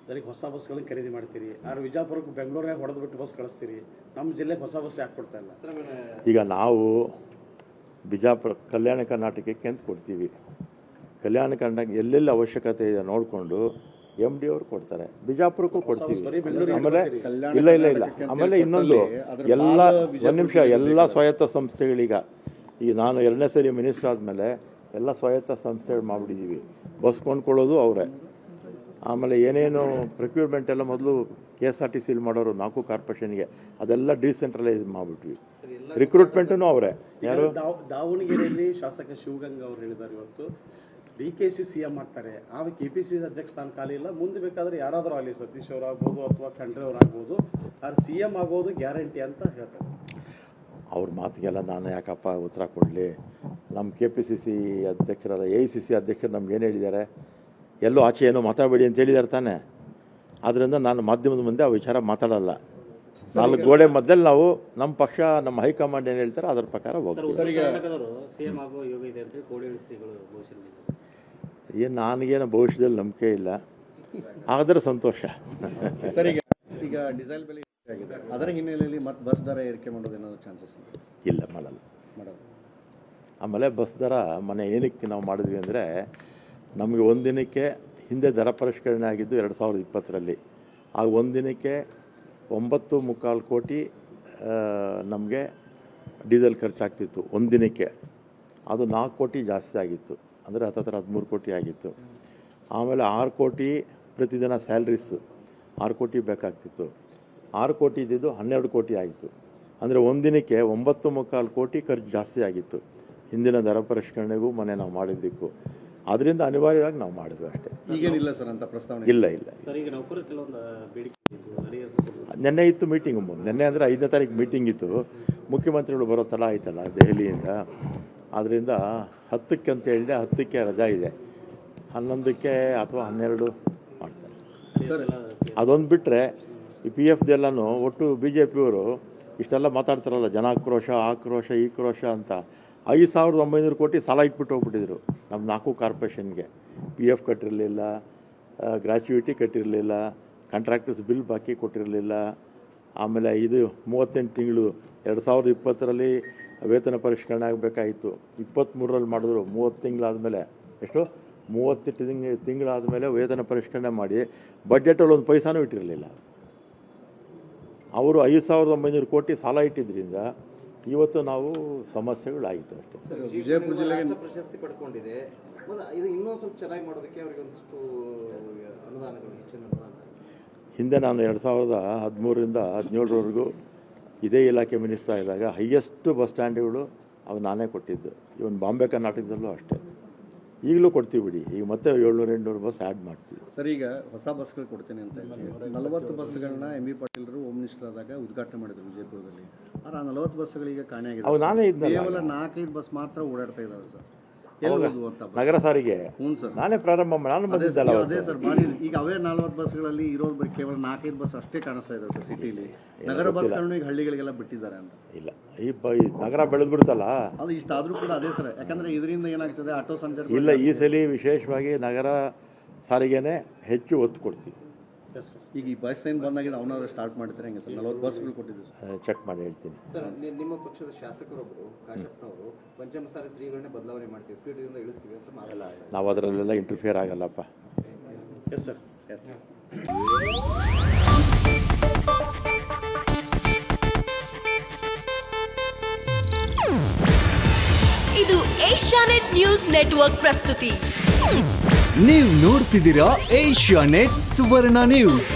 ಅದಕ್ಕೆ ಹೊಸ ಬಸ್ಗಳನ್ನು ಖರೀದಿ ಮಾಡ್ತೀರಿ, ಆದ್ರೆ ವಿಜಯಪುರಕ್ಕೆ ಬೆಂಗಳೂರಾಗ ಹೊಡೆದು ಬಿಟ್ಟು ಬಸ್ ಕಳಿಸ್ತೀರಿ, ನಮ್ಮ ಜಿಲ್ಲೆಗೆ ಹೊಸ ಬಸ್ ಯಾಕೆ ಕೊಡ್ತಾ ಇಲ್ಲ? ಈಗ ನಾವು ಬಿಜಾಪುರ ಕಲ್ಯಾಣ ಕರ್ನಾಟಕಕ್ಕೆ ಅಂತ ಕೊಡ್ತೀವಿ. ಕಲ್ಯಾಣ ಕರ್ನಾಟಕ ಎಲ್ಲೆಲ್ಲಿ ಅವಶ್ಯಕತೆ ಇದೆ ನೋಡಿಕೊಂಡು MD ಅವರು ಕೊಡ್ತಾರೆ, ಬಿಜಾಪುರಕ್ಕೂ ಕೊಡ್ತೀವಿ. ಆಮೇಲೆ ಇಲ್ಲ ಆಮೇಲೆ ಇನ್ನೊಂದು ಎಲ್ಲ ಒಂದು ನಿಮಿಷ, ಎಲ್ಲ ಸ್ವಾಯತ್ತ ಸ್ವಾಯತ್ತ ಈಗ ನಾನು 2ನೇ ಸರಿ ಮಿನಿಸ್ಟರ್ ಆದಮೇಲೆ ಎಲ್ಲ ಸ್ವಾಯತ್ತ ಸಂಸ್ಥೆಗಳು ಮಾಡಿಬಿಟ್ಟಿದ್ದೀವಿ. ಬಸ್ ಕೊಂಡ್ಕೊಳ್ಳೋದು ಅವರೇ. ಆಮೇಲೆ ಏನೇನು ಪ್ರೊಕ್ಯೂರ್ಮೆಂಟ್ ಎಲ್ಲ ಮೊದಲು KSRTC ಮಾಡೋರು 4 ಕಾರ್ಪೊರೇಷನ್ಗೆ, ಅದೆಲ್ಲ ಡಿಸೆಂಟ್ರಲೈಸ್ ಮಾಡಿಬಿಟ್ವಿ. ರಿಕ್ರೂಟ್ಮೆಂಟೂ ಅವರೇ. ಯಾರು ದಾವಣಗೆರೆಯಲ್ಲಿ ಶಾಸಕ ಶಿವಗಂಗಾ ಅವರು ಹೇಳಿದ್ದಾರೆ, ಇವತ್ತು DKC CM ಆಗ್ತಾರೆ, ಆಗ KPCC ಅಧ್ಯಕ್ಷ ಸ್ಥಾನ ಖಾಲಿ ಇಲ್ಲ, ಮುಂದೆ ಬೇಕಾದ್ರೆ ಯಾರಾದರೂ ಆಗಲಿ, ಸತೀಶ್ ಅವರಾಗ್ಬೋದು ಅಥವಾ ಖಂಡ್ರೆ ಅವರಾಗ್ಬೋದು, ಆದ್ರೆ CM ಆಗೋದು ಗ್ಯಾರಂಟಿ ಅಂತ ಹೇಳ್ತಾರೆ. ಅವ್ರ ಮಾತಿಗೆಲ್ಲ ನಾನು ಯಾಕಪ್ಪ ಉತ್ತರ ಕೊಡಲಿ? ನಮ್ಮ KPCC ಅಧ್ಯಕ್ಷರಾದ AICC ಅಧ್ಯಕ್ಷರು ನಮ್ಗೆ ಏನು ಹೇಳಿದ್ದಾರೆ? ಎಲ್ಲೋ ಆಚೆ ಏನೋ ಮಾತಾಡಬೇಡಿ ಅಂತ ಹೇಳಿದ್ದಾರೆ ತಾನೆ. ಆದ್ದರಿಂದ ನಾನು ಮಾಧ್ಯಮದ ಮುಂದೆ ಆ ವಿಚಾರ ಮಾತಾಡಲ್ಲ. 4 ಗೋಡೆ ಮಧ್ಯದಲ್ಲಿ ನಾವು ನಮ್ಮ ಪಕ್ಷ, ನಮ್ಮ ಹೈಕಮಾಂಡ್ ಏನು ಹೇಳ್ತಾರೆ ಅದರ ಪ್ರಕಾರ ಹೋಗ್ತೀವಿ. ಏನು ನನಗೇನು ಭವಿಷ್ಯದಲ್ಲಿ ನಂಬಿಕೆ ಇಲ್ಲ, ಆದರೆ ಸಂತೋಷ. ಸರ್, ಈಗ ಡೀಸೆಲ್ ಬೆಲೆ ಆಗಿದೆ, ಅದರ ಹಿನ್ನೆಲೆಯಲ್ಲಿ ಮತ್ತೆ ಬಸ್ ದರ ಏರಿಕೆ ಮಾಡೋದು ಏನಾದರೂ ಚಾನ್ಸಸ್ ಇಲ್ಲ, ಮಾಡಲ್ಲ. ಆಮೇಲೆ ಬಸ್ ದರ ಮನೆ ಏನಕ್ಕೆ ನಾವು ಮಾಡಿದ್ವಿ ಅಂದರೆ, ನಮಗೆ ಒಂದಿನಕ್ಕೆ ಹಿಂದೆ ದರ ಪರಿಷ್ಕರಣೆ ಆಗಿದ್ದು 2020ರಲ್ಲಿ. ಆಗ ಒಂದಿನಕ್ಕೆ 9.25 ಕೋಟಿ ನಮಗೆ ಡೀಸೆಲ್ ಖರ್ಚಾಗ್ತಿತ್ತು ಒಂದಿನಕ್ಕೆ. ಅದು 4 ಕೋಟಿ ಜಾಸ್ತಿ ಆಗಿತ್ತು, ಅಂದರೆ ಹತ್ತಿರ 13 ಕೋಟಿ ಆಗಿತ್ತು. ಆಮೇಲೆ 6 ಕೋಟಿ ಪ್ರತಿದಿನ ಸ್ಯಾಲ್ರೀಸು 6 ಕೋಟಿ ಬೇಕಾಗ್ತಿತ್ತು. 6 ಕೋಟಿ ಇದ್ದಿದ್ದು 12 ಕೋಟಿ ಆಯಿತು. ಅಂದರೆ ಒಂದಿನಕ್ಕೆ 9.25 ಕೋಟಿ ಖರ್ಚು ಜಾಸ್ತಿ ಆಗಿತ್ತು, ಹಿಂದಿನ ದರ ಪರಿಷ್ಕರಣೆಗೂ ಮೊನ್ನೆ ನಾವು ಮಾಡಿದ್ದಕ್ಕೂ. ಅದರಿಂದ ಅನಿವಾರ್ಯವಾಗಿ ನಾವು ಮಾಡಿದ್ವಿ ಅಷ್ಟೇ. ಈಗೇನಿಲ್ಲ ಸರ್ ಅಂತ ಪ್ರಸ್ತಾವನೆ? ಇಲ್ಲ. ನೆನ್ನೆ ಇತ್ತು ಮೀಟಿಂಗ್. ನೆನ್ನೆ ಅಂದರೆ 5ನೇ ತಾರೀಕು ಮೀಟಿಂಗ್ ಇತ್ತು. ಮುಖ್ಯಮಂತ್ರಿಗಳು ಬರೋ ತಡ ಆಯ್ತಲ್ಲ ದೆಹಲಿಯಿಂದ, ಆದ್ದರಿಂದ 10ಕ್ಕೆ ಅಂತ ಹೇಳಿದೆ. 10ಕ್ಕೆ ರಜಾ ಇದೆ, 11ಕ್ಕೆ ಅಥವಾ 12 ಮಾಡ್ತಾರೆ. ಅದೊಂದು ಬಿಟ್ಟರೆ ಈ PFದೆಲ್ಲನೂ ಒಟ್ಟು BJPಯವರು ಇಷ್ಟೆಲ್ಲ ಮಾತಾಡ್ತಾರಲ್ಲ, ಜನಾಕ್ರೋಶ, ಆಕ್ರೋಶ, ಈ ಕ್ರೋಶ ಅಂತ. 5,900 ಕೋಟಿ ಸಾಲ ಇಟ್ಬಿಟ್ಟು ಹೋಗ್ಬಿಟ್ಟಿದ್ರು ನಮ್ಮ 4 ಕಾರ್ಪೊರೇಷನ್ಗೆ. PF ಕಟ್ಟಿರಲಿಲ್ಲ, ಗ್ರ್ಯಾಚ್ಯುಯಿಟಿ ಕಟ್ಟಿರಲಿಲ್ಲ, ಕಾಂಟ್ರಾಕ್ಟರ್ಸ್ ಬಿಲ್ ಬಾಕಿ ಕೊಟ್ಟಿರಲಿಲ್ಲ. ಆಮೇಲೆ ಇದು 38 ತಿಂಗಳು 2020ರಲ್ಲಿ ವೇತನ ಪರಿಷ್ಕರಣೆ ಆಗಬೇಕಾಯಿತು, 23ರಲ್ಲಿ ಮಾಡಿದ್ರು. 30 ತಿಂಗಳಾದಮೇಲೆ ಎಷ್ಟು 38 ತಿಂಗಳಾದಮೇಲೆ ವೇತನ ಪರಿಷ್ಕರಣೆ ಮಾಡಿ ಬಡ್ಜೆಟಲ್ಲಿ ಒಂದು ಪೈಸಾನೂ ಇಟ್ಟಿರಲಿಲ್ಲ. ಅವರು 5,900 ಕೋಟಿ ಸಾಲ ಇಟ್ಟಿದ್ದರಿಂದ ಇವತ್ತು ನಾವು ಸಮಸ್ಯೆಗಳಾಗಿತ್ತು ಅಷ್ಟೇ. ವಿಜಯಪುರ ಜಿಲ್ಲೆಗೆ ಪ್ರಶಸ್ತಿ ಪಡ್ಕೊಂಡಿದೆ, ಇದು ಇನ್ನೂ ಸ್ವಲ್ಪ ಚೆನ್ನಾಗಿ ಮಾಡೋದಕ್ಕೆ ಅವರಿಗೆ ಒಂದಷ್ಟು ಅನುದಾನಗಳು, ಹೆಚ್ಚಿನ ಅನುದಾನ. ಹಿಂದೆ ನಾನು 2013ರಿಂದ 2017ರವರೆಗೂ ಇದೇ ಇಲಾಖೆ ಮಿನಿಸ್ಟರ್ ಇದ್ದಾಗ ಹೈಯೆಸ್ಟ್ ಬಸ್ ಸ್ಟ್ಯಾಂಡ್ಗಳು ಅವು ನಾನೇ ಕೊಟ್ಟಿದ್ದು. ಇವನ್ ಬಾಂಬೆ ಕರ್ನಾಟಕದಲ್ಲೂ ಅಷ್ಟೇ. ಈಗಲೂ ಕೊಡ್ತೀವಿ ಬಿಡಿ, ಈಗ ಮತ್ತೆ 700-800 ಬಸ್ ಆ್ಯಡ್ ಮಾಡ್ತೀವಿ. ಸರ್, ಈಗ ಹೊಸ ಬಸ್ಗಳು ಕೊಡ್ತೇನೆ ಅಂತ 40 ಬಸ್ಗಳನ್ನ MB ಪಾಟೀಲರು ಹೋಮ್ ಮಿನಿಸ್ಟರ್ ಆದಾಗ ಉದ್ಘಾಟನೆ ಮಾಡಿದ್ರು ವಿಜಯಪುರದಲ್ಲಿ. ಆದರೆ ಆ 40 ಬಸ್ಗಳಿಗೆ ಕಾಣೆಯಾಗಿದೆ. ಅವು ನಾನೇ ಇದ್ದೆ, ಕೇವಲ 4-5 ಬಸ್ ಮಾತ್ರ ಓಡಾಡ್ತಾ ಇದ್ದಾವೆ ಸರ್. ನಗರ ಸಾರಿಗೆ ಹ್ಞೂ ಸರ್, ನಾನೇ ಪ್ರಾರಂಭ ಮಾಡಿ, ನಾನು ಬಂದಿದ್ದಲ್ಲ. ಅದೇ ಸರ್ ಮಾಡಿ. ಈಗ ಅವೇ 40 ಬಸ್ಗಳಲ್ಲಿ ಇರೋದು ಬರೀ ಕೇವಲ 4-5 ಬಸ್ ಅಷ್ಟೇ ಕಾಣಿಸ್ತಾ ಇದೆ ಸರ್ ಸಿಟಿಲಿ. ನಗರ ಬಸ್ಗಳನ್ನು ಈಗ ಹಳ್ಳಿಗಳಿಗೆಲ್ಲ ಬಿಟ್ಟಿದ್ದಾರೆ ಅಂತ. ಇಲ್ಲ, ಈ ನಗರ ಬೆಳೆದ್ಬಿಡ್ತಲ್ಲ, ಅದು ಇಷ್ಟಾದರೂ ಕೂಡ ಅದೇ ಸರ್. ಯಾಕಂದ್ರೆ ಇದರಿಂದ ಏನಾಗ್ತದೆ, ಆಟೋ ಸಂಚಾರ ಇಲ್ಲ. ಈ ಸಲ ವಿಶೇಷವಾಗಿ ನಗರ ಸಾರಿಗೆನೇ ಹೆಚ್ಚು ಒತ್ತು ಕೊಡ್ತೀವಿ. ಈಗ ಈ ಬಸ್ ಏನು ಬಂದಾಗಿದೆ ಅವನಾದ್ರು ಸ್ಟಾರ್ಟ್ ಮಾಡ್ತಾರೆ ಹೆಂಗೆ ಸರ್? 40 ಬಸ್ಗಳು ಕೊಟ್ಟಿದ್ದೀವಿ ಸರ್. ಚೆಕ್ ಮಾಡಿ ಹೇಳ್ತೀನಿ ಸರ್. ನಿಮ್ಮ ಪಕ್ಷದ ಶಾಸಕರೊಬ್ಬರು ಕಾಶಪ್ಪನವರು ಪಂಚಮಸಾಲಿ ಶ್ರೀಗಳನ್ನೇ ಬದಲಾವಣೆ ಮಾಡ್ತೀವಿ, ಪೀಠದಿಂದ ಇಳಿಸ್ತೀವಿ ಅಂತ ಮಾಡಲ್ಲ. ನಾವು ಅದರಲ್ಲೆಲ್ಲ ಇಂಟರ್ಫಿಯರ್ ಆಗಲ್ಲಪ್ಪ. Yes sir, yes sir. ಇದು ಏಷ್ಯಾನೆಟ್ ನ್ಯೂಸ್ ನೆಟ್ವರ್ಕ್ ಪ್ರಸ್ತುತಿ. ನೀವು ನೋಡ್ತಿದ್ದೀರಾ ಏಷ್ಯಾನೆಟ್ ಸುವರ್ಣ ನ್ಯೂಸ್.